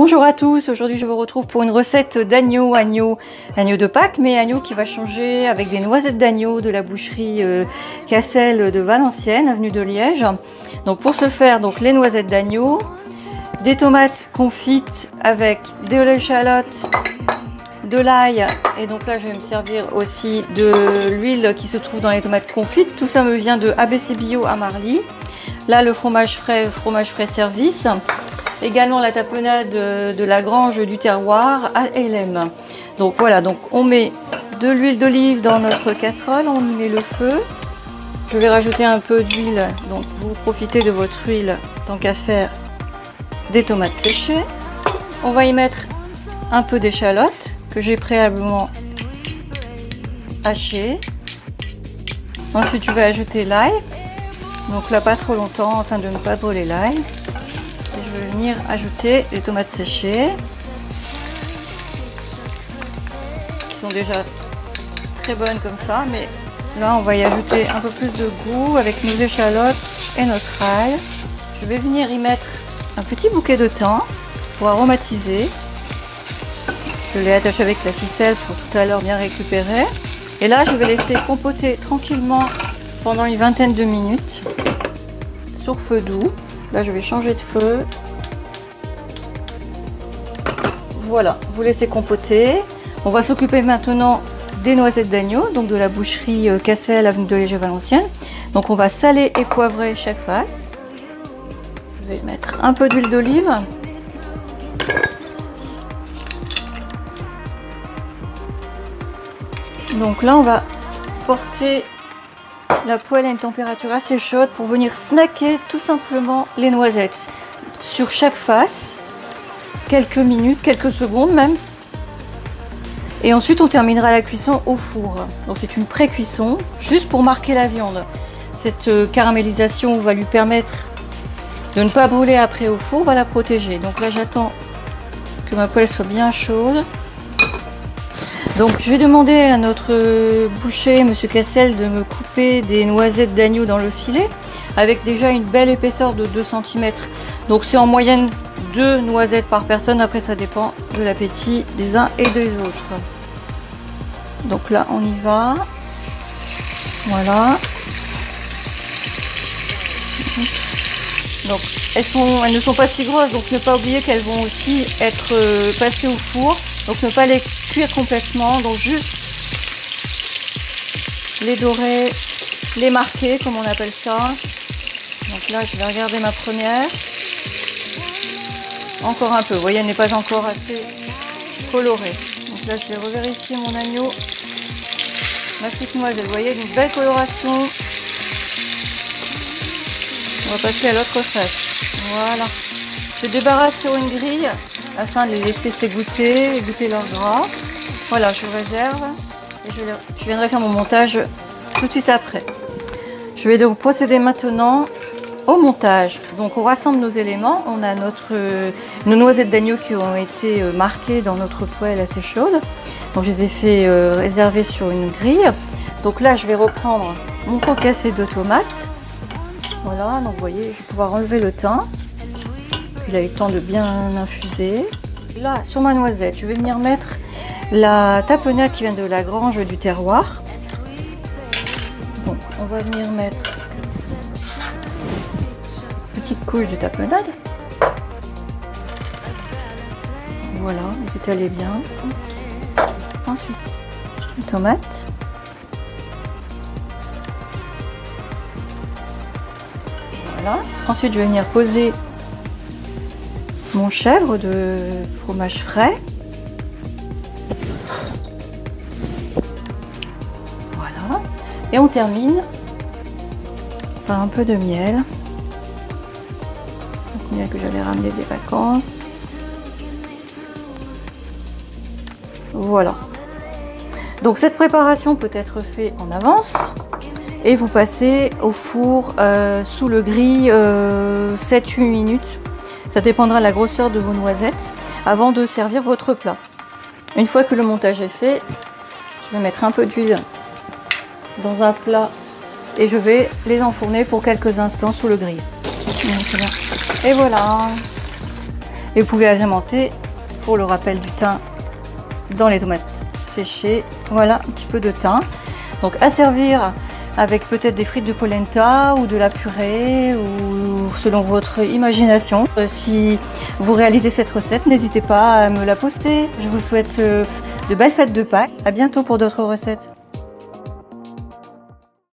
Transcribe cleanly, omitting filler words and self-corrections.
Bonjour à tous, aujourd'hui je vous retrouve pour une recette d'agneau de Pâques, mais agneau qui va changer avec des noisettes d'agneau de la boucherie Cassel de Valenciennes, avenue de Liège. Donc pour ce faire, les noisettes d'agneau, des tomates confites avec de l'échalote, de l'ail, et donc là je vais me servir aussi de l'huile qui se trouve dans les tomates confites. Tout ça me vient de ABC Bio à Marly. Là le fromage frais service. Également la tapenade de la grange du terroir à LM. Donc voilà, donc on met de l'huile d'olive dans notre casserole, on y met le feu. Je vais rajouter un peu d'huile, donc vous profitez de votre huile tant qu'à faire des tomates séchées. On va y mettre un peu d'échalote que j'ai préalablement hachée. Ensuite je vais ajouter l'ail, donc là pas trop longtemps afin de ne pas brûler l'ail. Je vais venir ajouter les tomates séchées qui sont déjà très bonnes comme ça, mais là on va y ajouter un peu plus de goût avec nos échalotes et notre ail. Je vais venir y mettre un petit bouquet de thym pour aromatiser. Je l'ai attaché avec la ficelle pour tout à l'heure bien récupérer. Et là je vais laisser compoter tranquillement pendant une vingtaine de minutes sur feu doux. Là je vais changer de feu. Voilà, vous laissez compoter. On va s'occuper maintenant des noisettes d'agneau, donc de la boucherie Cassel, avenue de Liège à Valenciennes. Donc on va saler et poivrer chaque face. Je vais mettre un peu d'huile d'olive. Donc là on va porter la poêle à une température assez chaude pour venir snacker tout simplement les noisettes sur chaque face, quelques minutes, quelques secondes même. Et ensuite on terminera la cuisson au four. Donc c'est une pré-cuisson juste pour marquer la viande. Cette caramélisation va lui permettre de ne pas brûler après au four, va la protéger. Donc là j'attends que ma poêle soit bien chaude. Donc je vais demander à notre boucher, monsieur Cassel, de me couper des noisettes d'agneau dans le filet avec déjà une belle épaisseur de 2 cm. Donc c'est en moyenne 2 noisettes par personne, après ça dépend de l'appétit des uns et des autres. Donc là on y va. Voilà. Donc elles ne sont pas si grosses, donc ne pas oublier qu'elles vont aussi être passées au four. Donc ne pas les cuire complètement, donc juste les dorer, les marquer comme on appelle ça. Donc là je vais regarder ma première. Encore un peu, vous voyez elle n'est pas encore assez colorée. Donc là je vais revérifier mon agneau. Ma petite noisette, vous voyez, une belle coloration. On va passer à l'autre face. Voilà. Je débarrasse sur une grille afin de les laisser s'égoutter, égoutter leur gras. Voilà, je réserve et je viendrai faire mon montage tout de suite après. Je vais donc procéder maintenant au montage. Donc on rassemble nos éléments. On a nos noisettes d'agneau qui ont été marquées dans notre poêle assez chaude. Donc je les ai fait réserver sur une grille. Donc là je vais reprendre mon concassé de tomates. Voilà, donc vous voyez, je vais pouvoir enlever le thym. Il a eu le temps de bien infuser. Là, sur ma noisette, je vais venir mettre la tapenade qui vient de la grange du terroir. Donc, on va venir mettre une petite couche de tapenade. Voilà, vous étalez bien. Ensuite, une tomate. Voilà. Ensuite, je vais venir poser mon chèvre de fromage frais. Voilà. Et on termine par un peu de miel. Donc, miel que j'avais ramené des vacances. Voilà. Donc cette préparation peut être faite en avance. Et vous passez au four sous le grill 7-8 minutes. Ça dépendra de la grosseur de vos noisettes avant de servir votre plat. Une fois que le montage est fait, je vais mettre un peu d'huile dans un plat et je vais les enfourner pour quelques instants sous le grill. Et voilà. Et vous pouvez agrémenter, pour le rappel du thym, dans les tomates séchées. Voilà, un petit peu de thym. Donc à servir avec peut-être des frites de polenta ou de la purée ou selon votre imagination. Si vous réalisez cette recette, n'hésitez pas à me la poster. Je vous souhaite de belles fêtes de Pâques. À bientôt pour d'autres recettes.